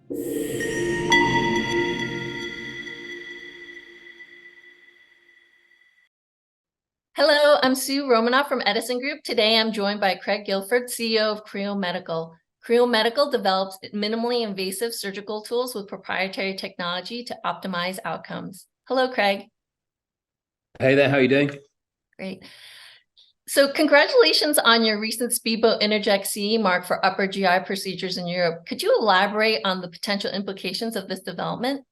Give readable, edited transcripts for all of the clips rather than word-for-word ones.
Hello, I'm Sue Romanoff from Edison Group. Today I'm joined by Craig Gulliford, CEO of Creo Medical. Creo Medical develops minimally invasive surgical tools with proprietary technology to optimize outcomes. Hello, Craig. Hey there, how are you doing? Great. So congratulations on your recent Speedboat Interject CE mark for upper GI procedures in Europe. Could you elaborate on the potential implications of this development?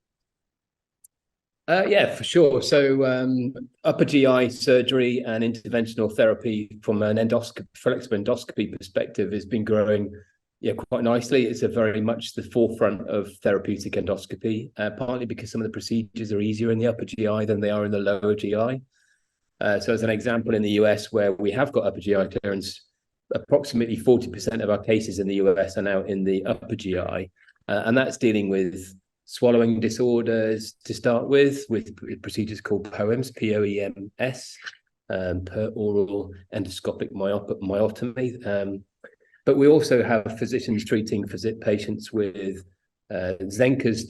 Yeah, for sure. So upper GI surgery and interventional therapy from an flexible endoscopy perspective has been growing quite nicely. It's a very much the forefront of therapeutic endoscopy, partly because some of the procedures are easier in the upper GI than they are in the lower GI. So as an example, in the US, where we have got upper GI clearance, approximately 40% of our cases in the US are now in the upper GI. And that's dealing with swallowing disorders to start with procedures called POEMS, POEMS, per oral endoscopic myotomy. But we also have physicians treating patients with Zenker's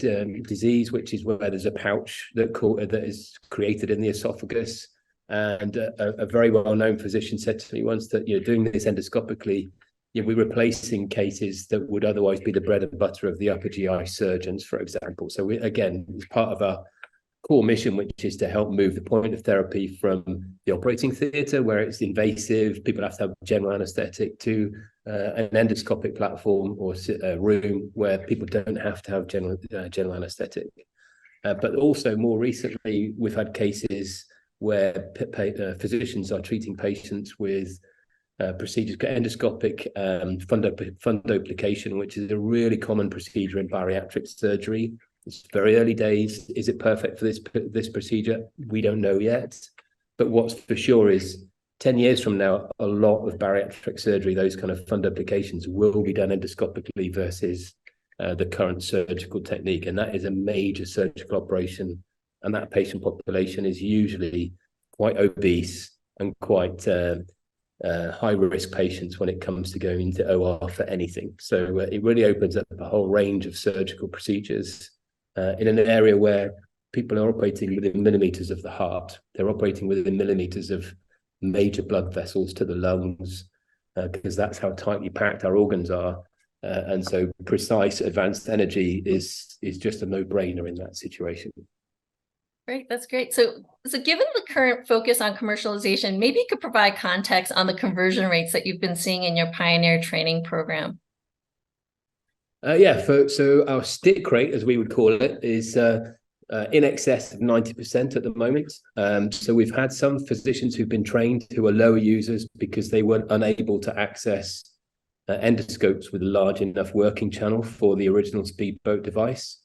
disease, which is where there's a pouch that is created in the esophagus. And a very well-known physician said to me once that, doing this endoscopically, we're replacing cases that would otherwise be the bread and butter of the upper GI surgeons, for example. So it's part of our core mission, which is to help move the point of therapy from the operating theatre, where it's invasive, people have to have general anaesthetic, to an endoscopic platform or room where people don't have to have general anaesthetic. But also more recently, we've had cases where physicians are treating patients with procedures, endoscopic fundoplication, which is a really common procedure in bariatric surgery. It's very early days. Is it perfect for this procedure? We don't know yet. But what's for sure is 10 years from now, a lot of bariatric surgery, those kind of fundoplications, will be done endoscopically versus the current surgical technique. And that is a major surgical operation. And that patient population is usually quite obese and quite high-risk patients when it comes to going into OR for anything. So it really opens up a whole range of surgical procedures in an area where people are operating within millimeters of the heart. They're operating within millimeters of major blood vessels to the lungs, because that's how tightly packed our organs are. And so precise advanced energy is just a no-brainer in that situation. Great, that's great. So given the current focus on commercialization, maybe you could provide context on the conversion rates that you've been seeing in your Pioneer training program. So our stick rate, as we would call it, is in excess of 90% at the moment. So we've had some physicians who've been trained who are lower users because they weren't unable to access endoscopes with a large enough working channel for the original Speedboat device.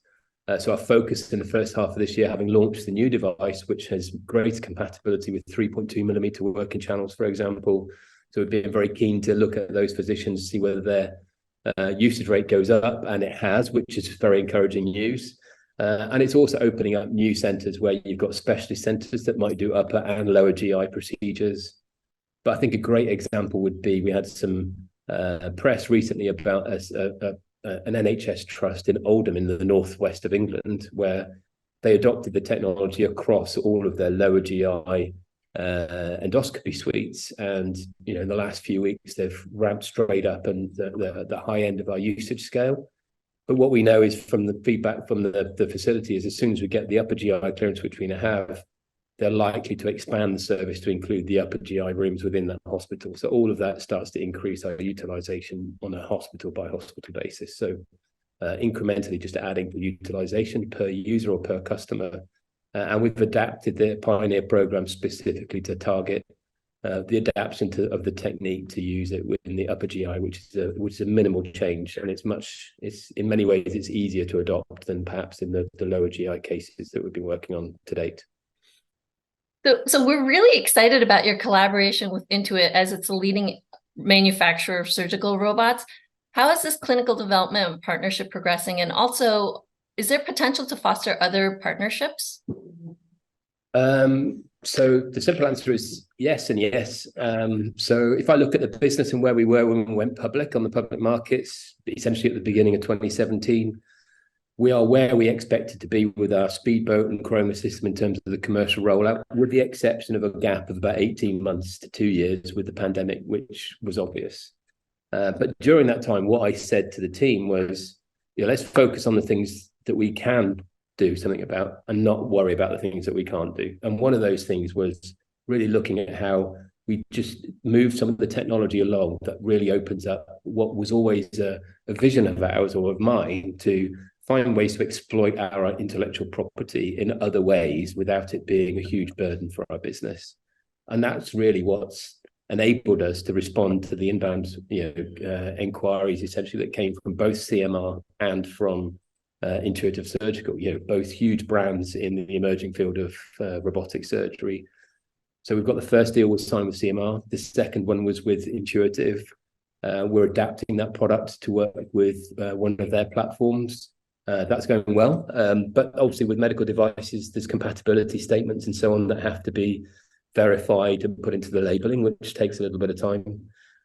So our focus in the first half of this year, having launched the new device, which has greater compatibility with 3.2 millimeter working channels, for example. So we've been very keen to look at those physicians, see whether their usage rate goes up, and it has, which is very encouraging news. And it's also opening up new centres where you've got specialist centres that might do upper and lower GI procedures. But I think a great example would be, we had some press recently about an NHS trust in Oldham in the northwest of England, where they adopted the technology across all of their lower GI endoscopy suites. And in the last few weeks, they've ramped straight up and the high end of our usage scale. But what we know is from the feedback from the facility is, as soon as we get the upper GI clearance, which we now have, they're likely to expand the service to include the upper GI rooms within that hospital. So all of that starts to increase our utilization on a hospital by hospital basis. So incrementally just adding the utilization per user or per customer. And we've adapted the Pioneer program specifically to target the adaptation of the technique to use it within the upper GI, which is a minimal change. And it's in many ways, it's easier to adopt than perhaps in the lower GI cases that we've been working on to date. So we're really excited about your collaboration with Intuit, as it's a leading manufacturer of surgical robots. How is this clinical development and partnership progressing? And also, is there potential to foster other partnerships? So the simple answer is yes and yes. So if I look at the business and where we were when we went public on the public markets, essentially at the beginning of 2017, we are where we expected to be with our speedboat and Chroma system in terms of the commercial rollout, with the exception of a gap of about 18 months to 2 years with the pandemic, which was obvious. But during that time, what I said to the team was, let's focus on the things that we can do something about and not worry about the things that we can't do. And one of those things was really looking at how we just move some of the technology along that really opens up what was always a vision of ours or of mine, to find ways to exploit our intellectual property in other ways without it being a huge burden for our business. And that's really what's enabled us to respond to the inbound inquiries essentially that came from both CMR and from Intuitive Surgical, both huge brands in the emerging field of robotic surgery. So we've got the first deal was signed with CMR. The second one was with Intuitive. We're adapting that product to work with one of their platforms. That's going well. But obviously with medical devices, there's compatibility statements and so on that have to be verified and put into the labeling, which takes a little bit of time.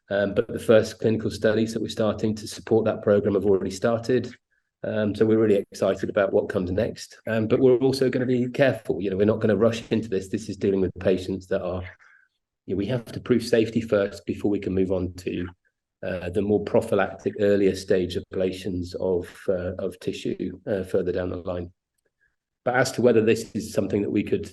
But the first clinical studies that we're starting to support that program have already started. So we're really excited about what comes next. But we're also going to be careful. We're not going to rush into this. This is dealing with patients that are, we have to prove safety first before we can move on to the more prophylactic earlier stage ablations of tissue further down the line. But as to whether this is something that we could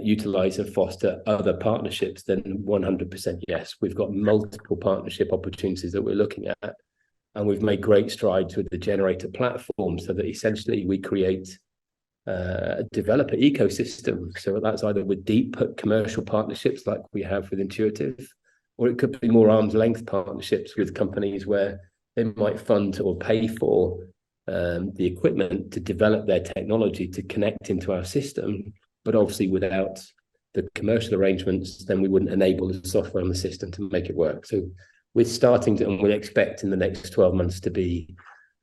utilize and foster other partnerships, then 100% yes. We've got multiple partnership opportunities that we're looking at. And we've made great strides with the generator platform so that essentially we create a developer ecosystem. So that's either with deep commercial partnerships like we have with Intuitive, or it could be more arm's length partnerships with companies where they might fund or pay for the equipment to develop their technology to connect into our system. But obviously without the commercial arrangements, then we wouldn't enable the software on the system to make it work. So we're starting to, and we expect in the next 12 months to be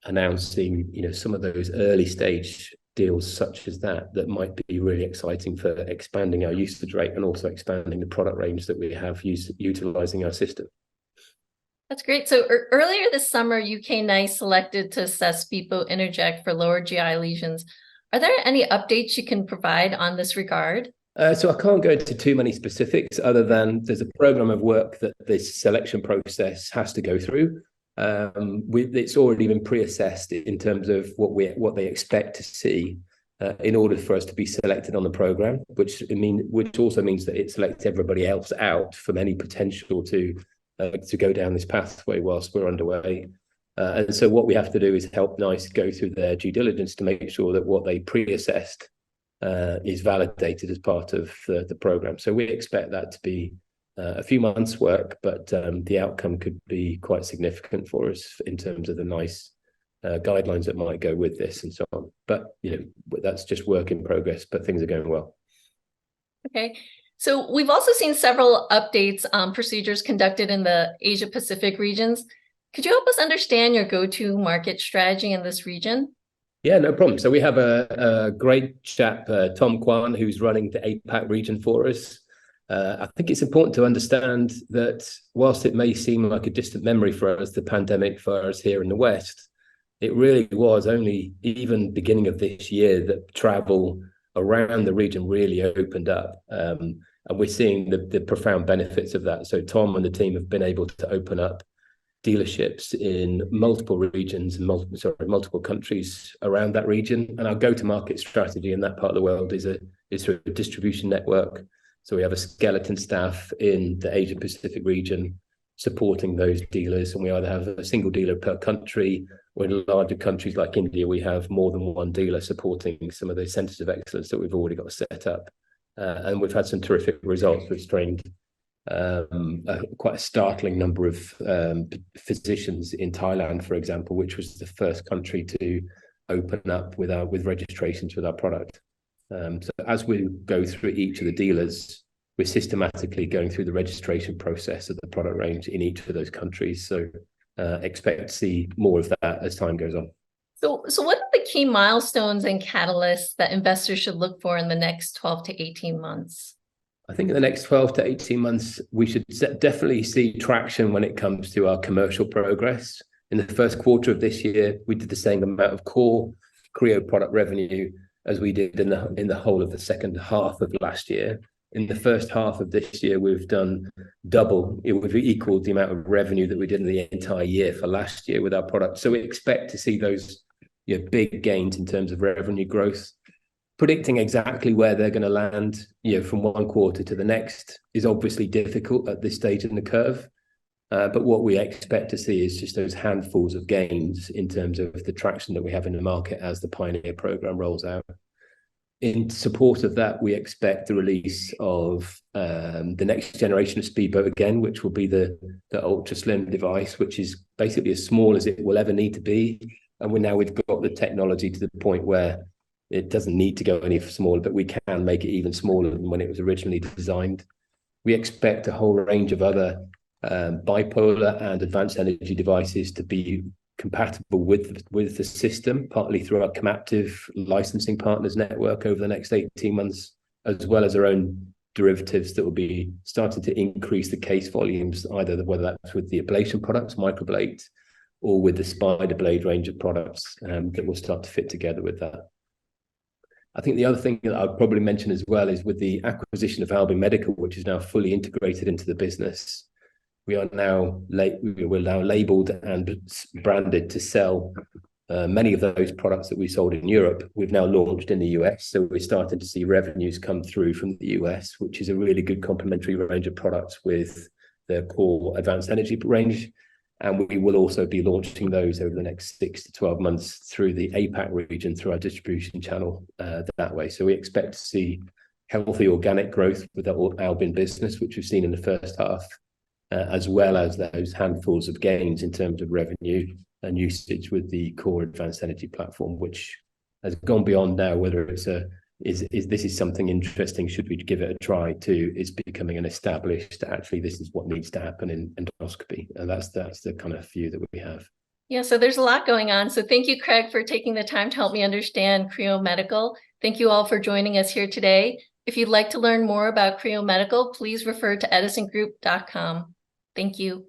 announcing, some of those early stage deals such as that might be really exciting for expanding our usage rate and also expanding the product range that we have utilizing our system. That's great. So earlier this summer, UK NICE selected to assess Speedboat Interject for lower GI lesions. Are there any updates you can provide on this regard? So I can't go into too many specifics other than there's a program of work that this selection process has to go through. It's already been pre-assessed in terms of what they expect to see in order for us to be selected on the program, which also means that it selects everybody else out from any potential to go down this pathway whilst we're underway. And so what we have to do is help NICE go through their due diligence to make sure that what they pre-assessed is validated as part of the program. So we expect that to be a few months' work, but the outcome could be quite significant for us in terms of the NICE guidelines that might go with this and so on. But that's just work in progress, but things are going well. Okay. So we've also seen several updates on procedures conducted in the Asia Pacific regions. Could you help us understand your go-to market strategy in this region? Yeah, no problem. So we have a great chap, Tom Kwan, who's running the APAC region for us. I think it's important to understand that whilst it may seem like a distant memory for us, the pandemic for us here in the West, it really was only even beginning of this year that travel around the region really opened up. And we're seeing the profound benefits of that. So Tom and the team have been able to open up dealerships in multiple regions and multiple countries around that region. And our go-to-market strategy in that part of the world is through a distribution network. So we have a skeleton staff in the Asia Pacific region supporting those dealers, and we either have a single dealer per country, or in larger countries like India, we have more than one dealer supporting some of those centers of excellence that we've already got set up. And we've had some terrific results. We've trained quite a startling number of physicians in Thailand, for example, which was the first country to open up with registrations with our product. So as we go through each of the dealers, we're systematically going through the registration process of the product range in each of those countries. So expect to see more of that as time goes on. So what are the key milestones and catalysts that investors should look for in the next 12 to 18 months? I think in the next 12 to 18 months, we should definitely see traction when it comes to our commercial progress. In the first quarter of this year, we did the same amount of core Creo product revenue as we did in the whole of the second half of last year. In the first half of this year, we've done double. We've equaled the amount of revenue that we did in the entire year for last year with our product. So we expect to see those big gains in terms of revenue growth. Predicting exactly where they're going to land, from one quarter to the next is obviously difficult at this stage in the curve. But what we expect to see is just those handfuls of gains in terms of the traction that we have in the market as the Pioneer program rolls out. In support of that, we expect the release of the next generation of Speedboat again, which will be the ultra slim device, which is basically as small as it will ever need to be. And we've got the technology to the point where it doesn't need to go any smaller, but we can make it even smaller than when it was originally designed. We expect a whole range of other bipolar and advanced energy devices to be compatible with the system, partly through our Kamaptive licensing partners network over the next 18 months, as well as our own derivatives that will be starting to increase the case volumes, either whether that's with the ablation products, microblade, or with the spider blade range of products that will start to fit together with that. I think the other thing that I'd probably mention as well is with the acquisition of Albyn Medical, which is now fully integrated into the business. We're now labeled and branded to sell many of those products that we sold in Europe. We've now launched in the US, so we're starting to see revenues come through from the US, which is a really good complementary range of products with the core advanced energy range. And we will also be launching those over the next 6 to 12 months through the APAC region, through our distribution channel that way. So we expect to see healthy organic growth with our Albyn business, which we've seen in the first half, as well as those handfuls of gains in terms of revenue and usage with the core advanced energy platform, which has gone beyond now whether it's this is something interesting, should we give it a try, to it's becoming an established, actually this is what needs to happen in endoscopy. And that's the kind of view that we have. Yeah, so there's a lot going on. So thank you, Craig, for taking the time to help me understand Creo Medical. Thank you all for joining us here today. If you'd like to learn more about Creo Medical, please refer to edisongroup.com. Thank you.